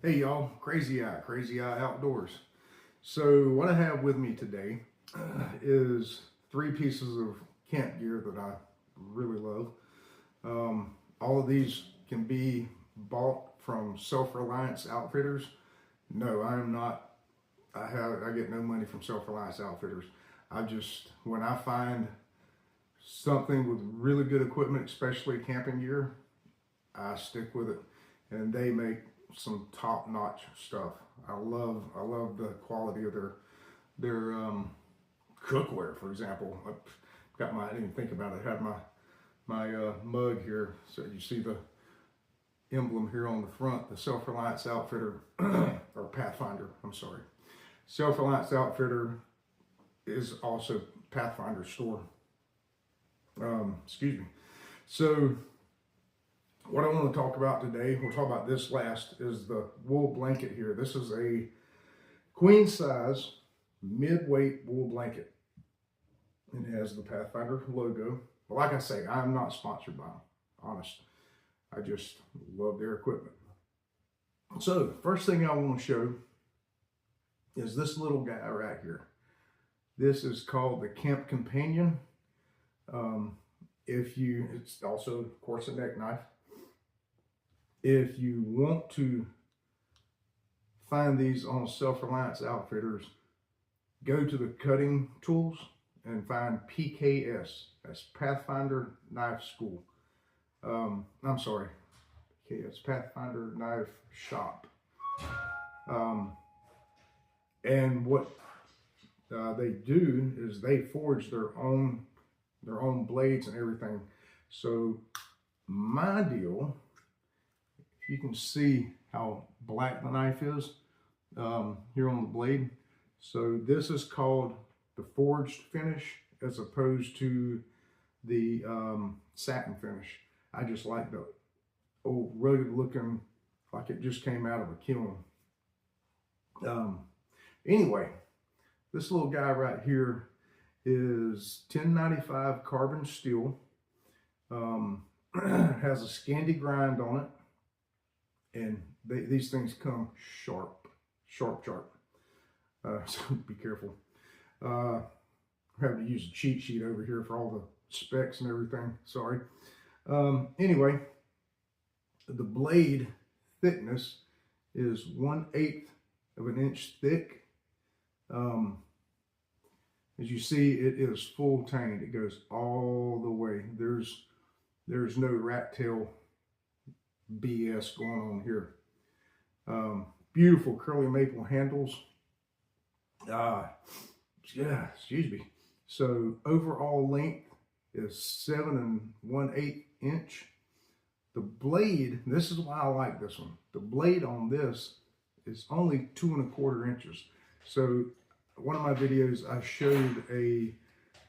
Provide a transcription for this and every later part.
Hey y'all, Crazy Eye Outdoors. So what I have with me today is three pieces of camp gear that I really love. All of these can be bought from Self-Reliance Outfitters. No, I am not. I get no money from Self-Reliance Outfitters. When I find something with really good equipment, especially camping gear, I stick with it, and they make some top-notch stuff. I love the quality of their cookware. For example, I didn't even think about it. I had my mug here, so you see the emblem here on the front. The Self-Reliance Outfitter or Pathfinder. I'm sorry, Self-Reliance Outfitter is also Pathfinder store. Excuse me. So what I want to talk about today, we'll talk about this last, is the wool blanket here. This is a queen size mid-weight wool blanket. It has the Pathfinder logo. But like I say, I'm not sponsored by them, honest. I just love their equipment. So the first thing I want to show is this little guy right here. This is called the Camp Companion. It's also, of course, a neck knife. If you want to find these on Self-Reliance Outfitters, go to the cutting tools and find PKS. That's Pathfinder Knife School. I'm sorry, it's Pathfinder Knife Shop. And what they do is they forge their own blades and everything. So my deal, you can see how black the knife is here on the blade. So this is called the forged finish as opposed to the satin finish. I just like the old rugged looking, like it just came out of a kiln. Anyway, this little guy right here is 1095 carbon steel. Has a Scandi grind on it. And these things come sharp. So be careful. I have to use a cheat sheet over here for all the specs and everything. Sorry. Anyway, the blade thickness is 1/8 of an inch thick. As you see, it is full taned. It goes all the way. There's no rat tail BS going on here. Beautiful curly maple handles. Yeah, excuse me. So overall length is 7 1/8 inch. The blade, this is why I like this one. The blade on this is only 2 1/4 inches. So one of my videos, I showed a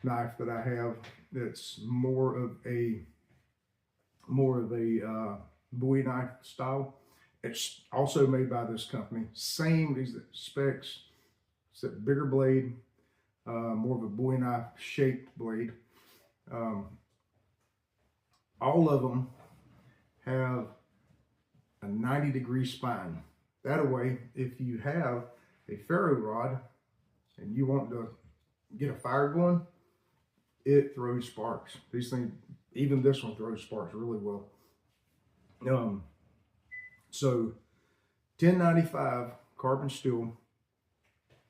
knife that I have that's more of a Bowie knife style. It's also made by this company. Same these specs, except bigger blade, more of a Bowie knife shaped blade. All of them have a 90-degree spine. That way, if you have a ferro rod and you want to get a fire going, it throws sparks. These things, even this one throws sparks really well. So 1095 carbon steel,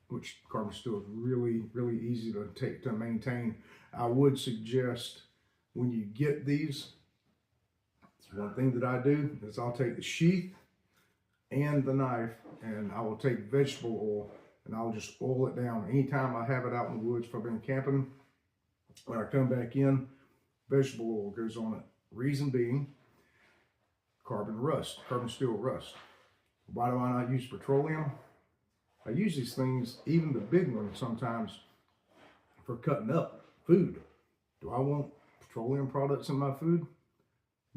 which carbon steel is really easy to maintain. I would suggest when you get these, one thing that I do is I'll take the sheath and the knife, and I will take vegetable oil and I'll just oil it down. Anytime I have it out in the woods, if I've been camping, when I come back in, vegetable oil goes on it. Reason being, carbon steel rust. Why do I not use petroleum? I use these things, even the big ones sometimes, for cutting up food. Do I want petroleum products in my food?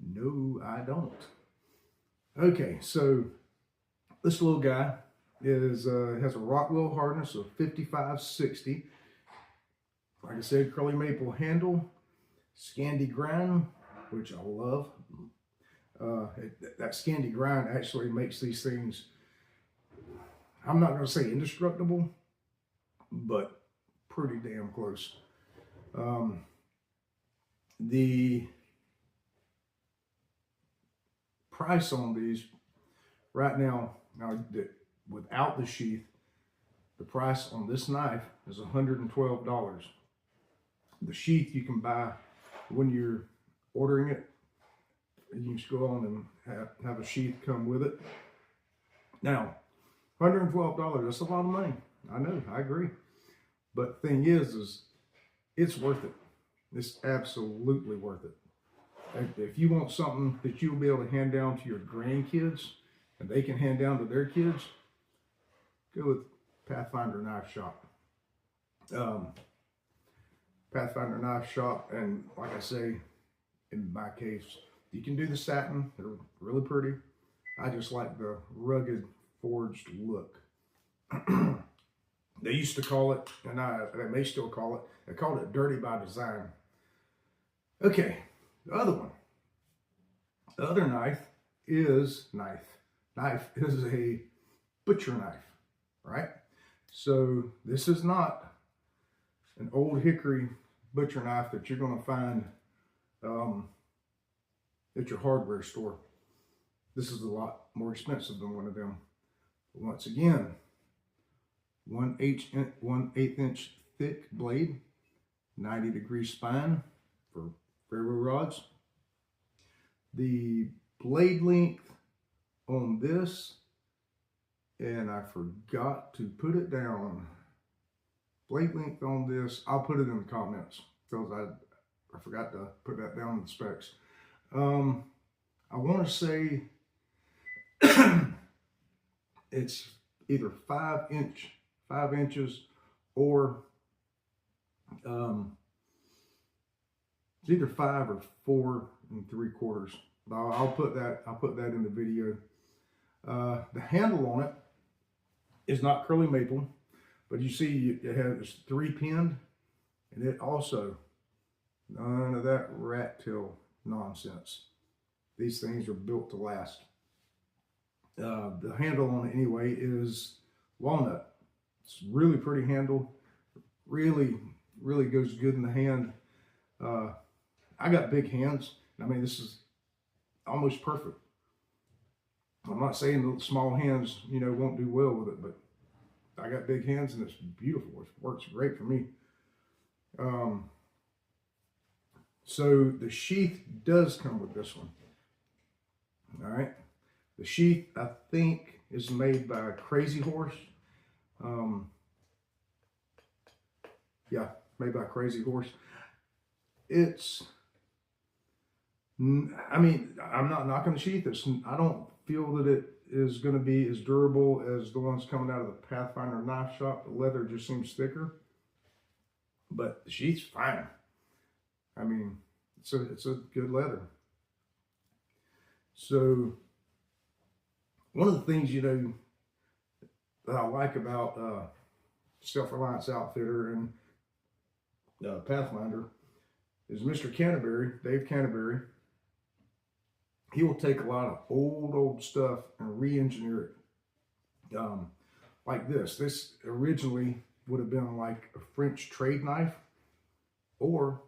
No, I don't. Okay, so this little guy has a Rockwell hardness of 55/60. Like I said, curly maple handle, Scandi grind, which I love. That Scandi grind actually makes these things I'm not going to say indestructible, but pretty damn close. The price on these right now, without the sheath, the price on this knife is $112. The sheath you can buy when you're ordering it. You can just go on and have a sheath come with it. Now, $112, that's a lot of money. I know, I agree. But the thing is it's worth it. It's absolutely worth it. If you want something that you'll be able to hand down to your grandkids and they can hand down to their kids, go with Pathfinder Knife Shop. Pathfinder Knife Shop, and like I say, in my case, you can do the satin. They're really pretty. I just like the rugged forged look. They used to call it, and they may still call it, they called it dirty by design. Okay, the other one. The other knife is a butcher knife, right? So this is not an old hickory butcher knife that you're going to find at your hardware store. This is a lot more expensive than one of them. But once again, 1/8 inch thick blade, 90-degree spine for railroad rods. The blade length on this, and I forgot to put it down. Blade length on this, I'll put it in the comments because I forgot to put that down in the specs. I want to say it's either 5 inches or it's either 5 or 4 3/4. I'll put that in the video. The handle on it is not curly maple, but you see it's 3-pinned, and it also none of that rat tail nonsense. These things are built to last. The handle on it anyway is walnut. It's really pretty handle. Really goes good in the hand. I got big hands. I mean, this is almost perfect. I'm not saying the small hands, won't do well with it, but I got big hands and it's beautiful. It works great for me. So the sheath does come with this one. All right. The sheath, I think, is made by Crazy Horse. Yeah, made by Crazy Horse. I mean, I'm not knocking the sheath. I don't feel that it is going to be as durable as the ones coming out of the Pathfinder Knife Shop. The leather just seems thicker, but the sheath's fine. I mean, it's a good leather. So one of the things, that I like about Self-Reliance Outfitter and Pathfinder is Mr. Canterbury, Dave Canterbury. He will take a lot of old stuff and re-engineer it. Like this. This originally would have been like a French trade knife, or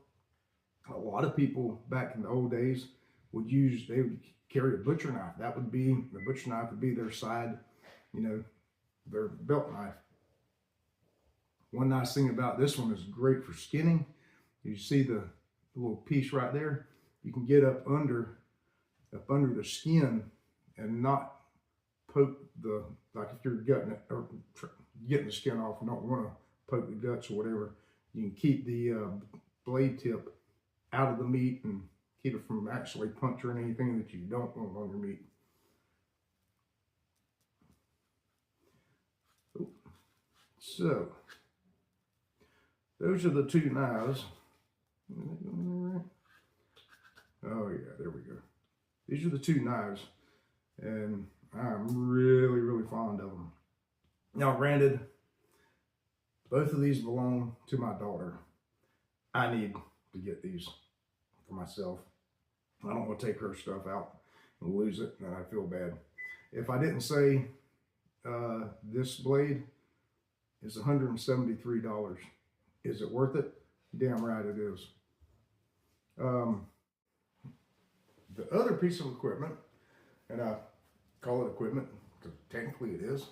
a lot of people back in the old days they would carry a butcher knife. The butcher knife would be their side, their belt knife. One nice thing about this one is great for skinning. You see the little piece right there? You can get up under the skin and not poke like if you're gutting it or getting the skin off and don't want to poke the guts or whatever, you can keep the blade tip out of the meat and keep it from actually puncturing anything that you don't want on your meat. So, those are the two knives. Oh yeah, there we go. These are the two knives, and I'm really fond of them. Now, granted, both of these belong to my daughter. I need to get these for myself. I don't want to take her stuff out and lose it, and I feel bad. If I didn't say This blade is $173. Is it worth it? Damn right it is. The other piece of equipment, and I call it equipment because technically it is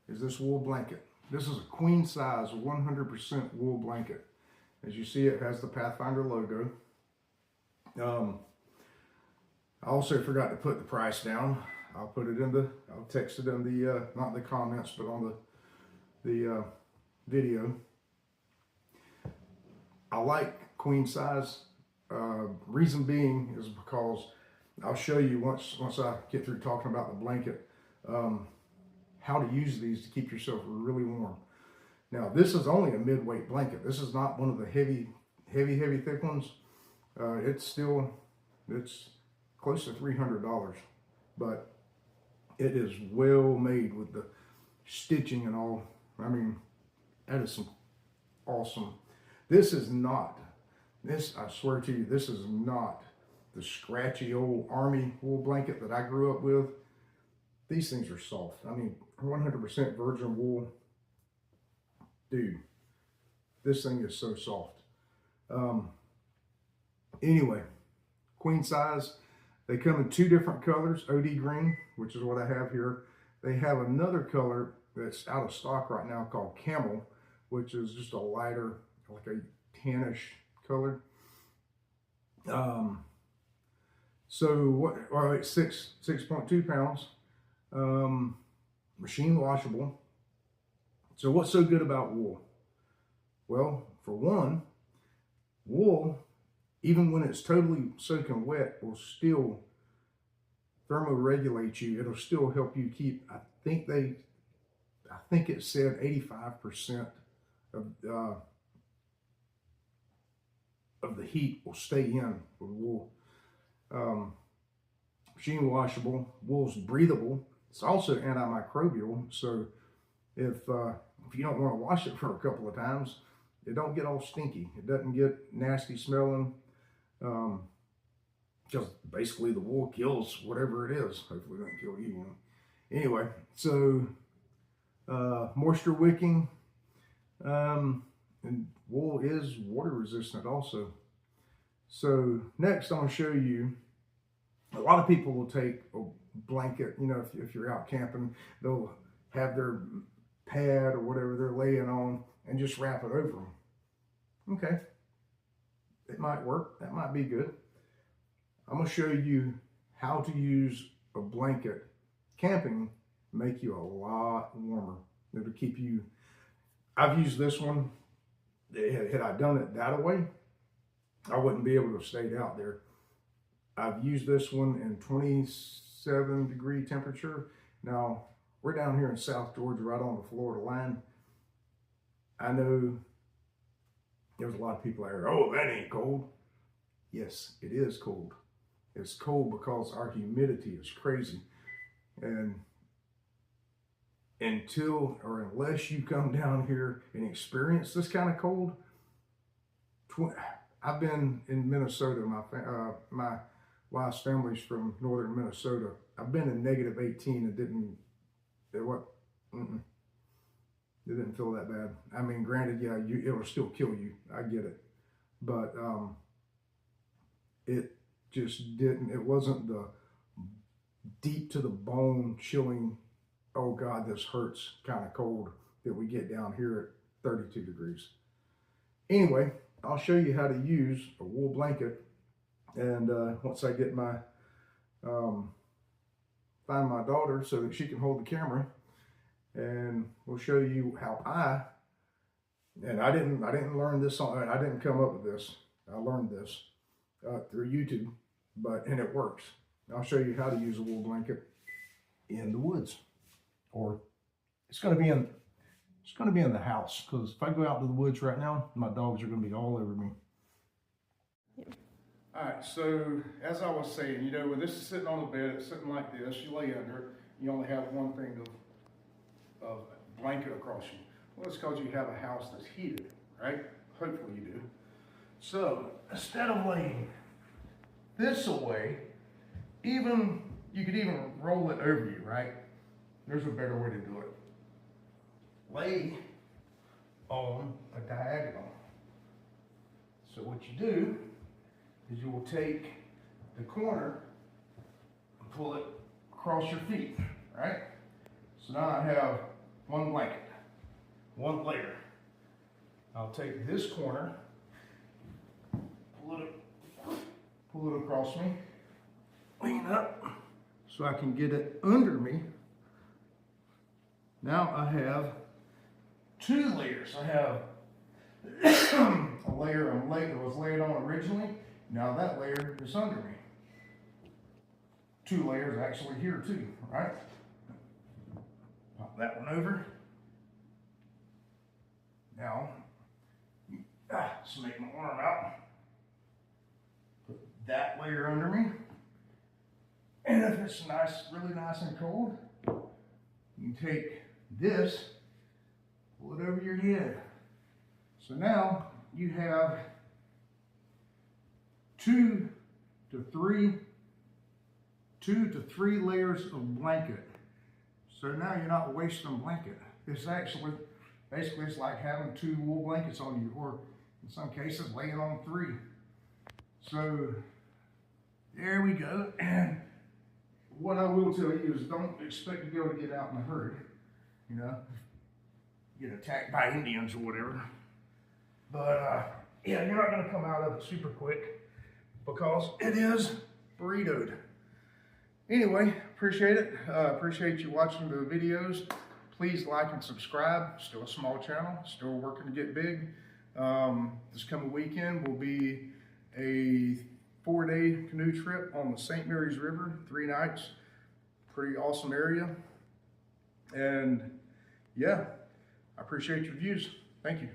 this wool blanket. This is a queen size 100% wool blanket. As you see, it has the Pathfinder logo. I also forgot to put the price down. I'll text it in the, not in the comments, but on the video. I like queen size. Reason being is because I'll show you once I get through talking about the blanket, how to use these to keep yourself really warm. Now, this is only a mid-weight blanket. This is not one of the heavy thick ones. It's close to $300, but it is well made with the stitching and all. I mean, that is some awesome. This is not, I swear to you, this is not the scratchy old army wool blanket that I grew up with. These things are soft. I mean, 100% virgin wool. Dude, this thing is so soft. Anyway, queen size. They come in two different colors, OD green, which is what I have here. They have another color that's out of stock right now called camel, which is just a lighter, like a tannish color. So what, all right, 6.2 pounds, machine washable. So what's so good about wool? Well, for one, wool, even when it's totally soaking wet, will still thermoregulate you. It'll still help you keep, I think it said 85% of the heat will stay in with wool. Machine washable, wool's breathable. It's also antimicrobial, so if you don't want to wash it for a couple of times, it don't get all stinky. It doesn't get nasty smelling, because basically the wool kills whatever it is. Hopefully it doesn't kill you. Anyway, so moisture wicking, and wool is water resistant also. So next I'm going to show you, a lot of people will take a blanket, you know, if you're out camping, they'll have their pad or whatever they're laying on and just wrap it over them. Okay, it might work, that might be good. I'm going to show you how to use a blanket camping, make you a lot warmer. It'll keep you, I've used this one. Had I done it that way, I wouldn't be able to have stayed out there. I've used this one in 27-degree temperature. Now, we're down here in South Georgia, right on the Florida line. I know there's a lot of people out there, oh, that ain't cold. Yes, it is cold. It's cold because our humidity is crazy. And until or unless you come down here and experience this kind of cold, I've been in Minnesota. My wife's family's from northern Minnesota. I've been in -18 and it didn't feel that bad. I mean, granted, yeah, it'll still kill you. I get it, but it just didn't. It wasn't the deep to the bone, chilling, oh God, this hurts kind of cold that we get down here at 32 degrees. Anyway, I'll show you how to use a wool blanket, and once I get my find my daughter so that she can hold the camera, and we'll show you how I didn't learn this on, I didn't come up with this. I learned this through YouTube, and it works. I'll show you how to use a wool blanket in the woods, or it's going to be in the house, because if I go out to the woods right now, my dogs are going to be all over me. All right, so as I was saying, you know, when this is sitting on the bed, it's sitting like this, you lay under it, you only have one thing of blanket across you. Well, it's because you have a house that's heated, right? Hopefully you do. So instead of laying this away, you could even roll it over you, right? there's a better way to do it. Lay on a diagonal. So what you do is you will take the corner and pull it across your feet, right? So now I have one blanket, one layer. I'll take this corner, pull it across me, lean up so I can get it under me. Now I have two layers. I have a layer that was laid on originally. Now that layer is under me. Two layers actually here too, right? Pop that one over. Now, snake my arm out. Put that layer under me. And if it's nice, really nice and cold, you can take this, pull it over your head. So now you have 2 to 3 layers of blanket. So now you're not wasting a blanket. It's actually, basically it's like having 2 wool blankets on you, or in some cases laying on 3. So there we go. And what I will tell you is don't expect to be able to get out in a hurry, you know, get attacked by Indians or whatever. But yeah, you're not gonna come out of it super quick because it is burritoed. Anyway, appreciate it. Appreciate you watching the videos. Please like and subscribe. Still a small channel, still working to get big. This coming weekend will be a 4-day canoe trip on the St. Mary's River, 3 nights. Pretty awesome area. And yeah, I appreciate your views. Thank you.